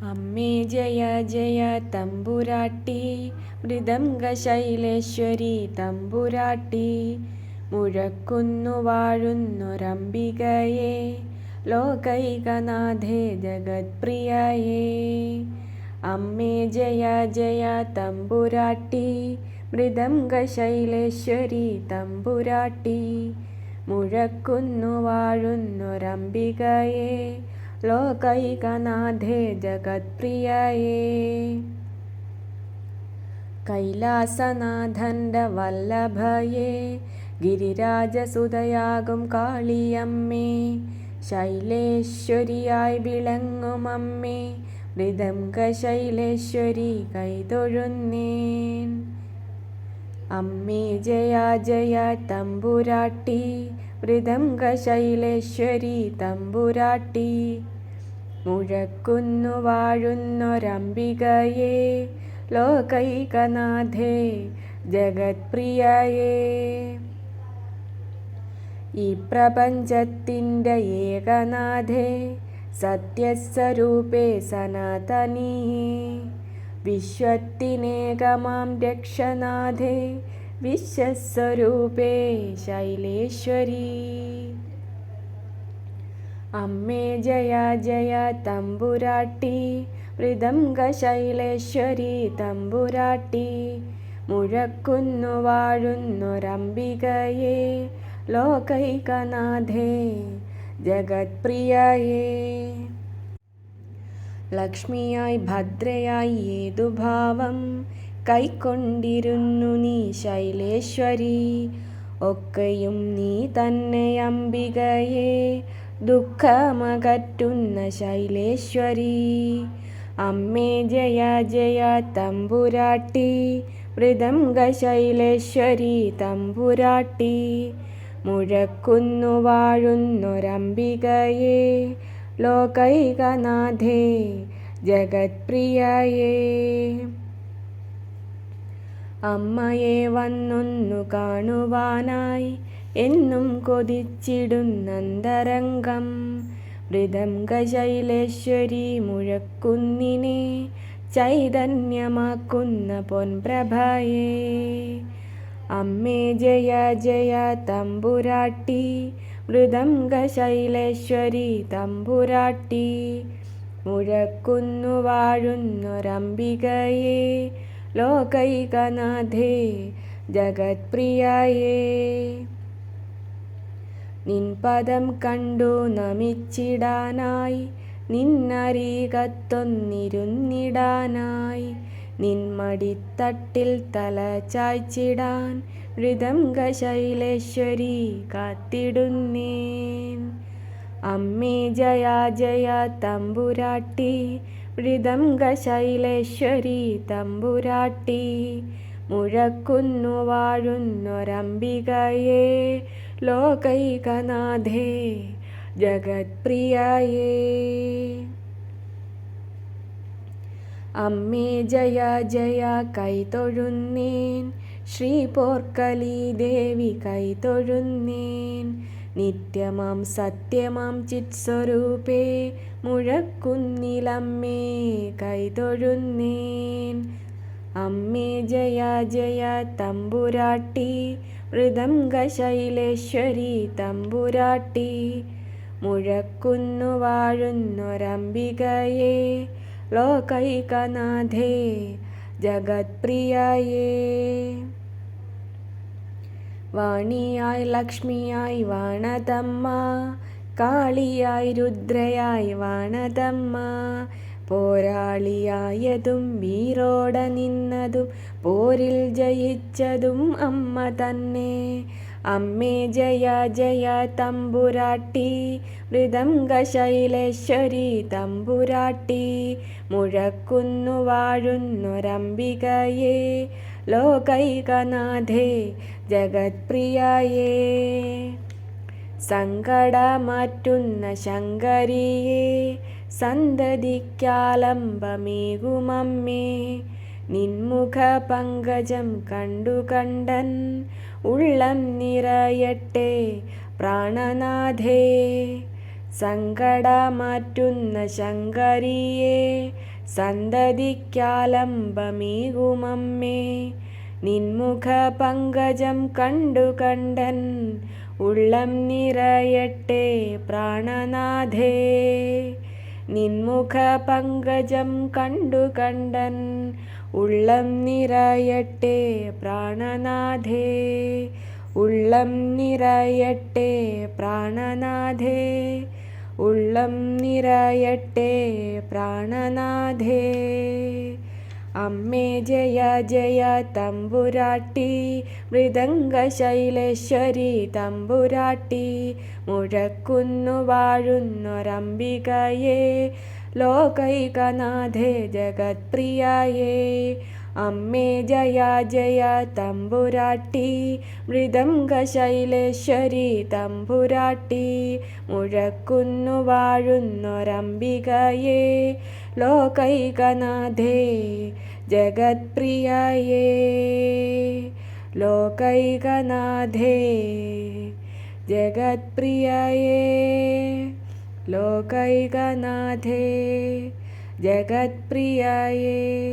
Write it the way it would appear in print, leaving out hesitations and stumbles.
അമ്മേ ജയ ജയ തമ്പുരാട്ടി, മൃദംഗശൈലേശ്വരി തമ്പുരാട്ടി, മുഴക്കുന്നു വാഴുന്നൊരംബികയേ, ലോകൈകനാഥേ ജഗത്പ്രിയയേ. അമ്മേ ജയ ജയ തമ്പുരാട്ടി, മൃദംഗശൈലേശ്വരി തമ്പുരാട്ടി, മുഴക്കുന്നു വാഴുന്നൊരംബികയേ, ലോകൈകനാഥേ ജഗത്പ്രിയയേ. കൈലാസനാഥൻ്റെ വല്ലഭയേ, ഗിരിരാജസുതയാകും കാളിയമ്മേ, ശൈലേശ്വരിയായി വിളങ്ങുമമ്മേ, മൃദംഗശൈലേശ്വരി കൈതൊഴുന്നേൻ. അമ്മേ ജയ ജയ തമ്പുരാട്ടി, മൃദംഗശൈലേശ്വരി തമ്പുരാട്ടി, മുഴക്കുന്നു വാഴുന്നൊരംബികയേ, ലോകൈകനാഥേ ജഗത്പ്രിയയേ. ഈ പ്രപഞ്ചത്തിൻ്റെ ഏകനാഥേ, സത്യസ്വരൂപേ സനാതനീയേ, വിശ്വത്തിനേകമാം രക്ഷനാഥേ, വിശ്വസ്വരൂപേ ശൈലേശ്വരി. അമ്മേ ജയ ജയ തമ്പുരാട്ടി, മൃദംഗശൈലേശ്വരി തമ്പുരാട്ടി, മുഴക്കുന്നു വാഴുന്നൊരംബികയേ, ലോകൈകനാഥേ ജഗത്പ്രിയയേ. ലക്ഷ്മിയായി ഭദ്രയായി ഏതു ഭാവം കൈക്കൊണ്ടിരുന്നു നീ ശൈലേശ്വരി, ഒക്കെയും നീ തന്നെ അംബികയേ, ദുഃഖമകറ്റുന്ന ശൈലേശ്വരി. അമ്മേ ജയ ജയ തമ്പുരാട്ടി, മൃദംഗശൈലേശ്വരി തമ്പുരാട്ടി, മുഴക്കുന്നു വാഴുന്നൊരംബികയേ, ലോകൈകനാഥേ ജഗത്പ്രിയയേ. അമ്മയെ വന്നൊന്നു കാണുവാനായി എന്നും കൊതിച്ചിടുന്നന്തരംഗം, മൃദംഗശൈലേശ്വരി മുഴക്കുന്നിനെ ചൈതന്യമാക്കുന്ന പൊൻപ്രഭയേ. അമ്മേ ജയ ജയ തമ്പുരാട്ടി, മൃദംഗശൈലേശ്വരി തമ്പുരാട്ടി, മുഴക്കുന്നു വാഴുന്നൊരംബികയേ, ലോകൈകനാഥേ ജഗത്പ്രിയയേ. നിൻ പദം കണ്ടു നമിച്ചിടാനായി, നിന്നരികത്തൊന്നിരുന്നിടാനായി, നിൻ മടിത്തട്ടിൽ തല ചായ്ച്ചിടാൻ, മൃദംഗശൈലേശ്വരി കാത്തിടുന്നേൻ. അമ്മേ ജയ ജയ തമ്പുരാട്ടി, മൃദംഗശൈലേശ്വരി തമ്പുരാട്ടി, മുഴക്കുന്നു വാഴുന്നൊരംബികയേ, ലോകൈകനാഥേ ജഗത്പ്രിയയേ. അമ്മേ ജയ ജയ കൈതൊഴുന്നേൻ, ശ്രീ പോർക്കലി ദേവി കൈതൊഴുന്നേൻ, നിത്യമാം സത്യമാം ചിത്സ്വരൂപേ, മുഴക്കുന്നിലമ്മേ കൈതൊഴുന്നേൻ. അമ്മേ ജയ ജയ തമ്പുരാട്ടി, മൃദംഗശൈലേശ്വരി തമ്പുരാട്ടി, മുഴക്കുന്നു വാഴുന്നൊരംബികയേ, ലോകൈകനാഥേ ജഗത്പ്രിയയേ. വാണിയായി ലക്ഷ്മിയായി വാണതമ്മ, കാളിയായി രുദ്രയായി വാണതമ്മ, പോരാളിയായതും വീരോട നിന്നതും പോരിൽ ജയിച്ചതും അമ്മ തന്നെ. അമ്മേ ജയ ജയ തമ്പുരാട്ടി, മൃദംഗശൈലേശ്വരി തമ്പുരാട്ടി, മുഴക്കുന്നു വാഴുന്നൊരംബികയേ, ലോകൈകനാഥേ ജഗത്പ്രിയയേ. സങ്കടമാറ്റുന്ന ശങ്കരിയേ, സന്തതിക്കാലംബമേകുമമ്മേ, നിൻമുഖ പങ്കജം കണ്ടു കണ്ടൻ ഉള്ളം നിറയട്ടെ പ്രാണനാഥേ. സങ്കടമാറ്റുന്ന ശങ്കരിയേ, സന്തതിക്കാലംബമീകുമമ്മേ. നിൻമുഖ പങ്കജം കണ്ടു കണ്ടൻ ഉള്ളം നിറയട്ടെ പ്രാണനാഥേ. നിൻമുഖ പങ്കജം കണ്ടു കണ്ടൻ ഉള്ളം നിറയട്ടെ പ്രാണനാഥേ. ഉള്ളം നിറയട്ടെ പ്രാണനാഥേ. ഉള്ളം നിറയട്ടെ പ്രാണനാഥേ. അമ്മേ ജയ ജയ തമ്പുരാട്ടി, മൃദംഗശൈലേശ്വരി തമ്പുരാട്ടി. മുഴക്കുന്നു വാഴുന്നൊരംബികയേ, ലോകൈകനാഥേ ജഗത്പ്രിയയേ. അമ്മേ ജയ ജയ തമ്പുരാട്ടി, മൃദംഗശൈലേശ്വരി തമ്പുരാട്ടി. മുഴക്കുന്നു വാഴുന്നൊരംബികയേ, ലോകൈകനാഥേ ജഗത്പ്രിയയേ. ലോകൈകനാഥേ ജഗത്പ്രിയയേ. ലോകൈകനാഥേ ജഗത്പ്രിയയേ.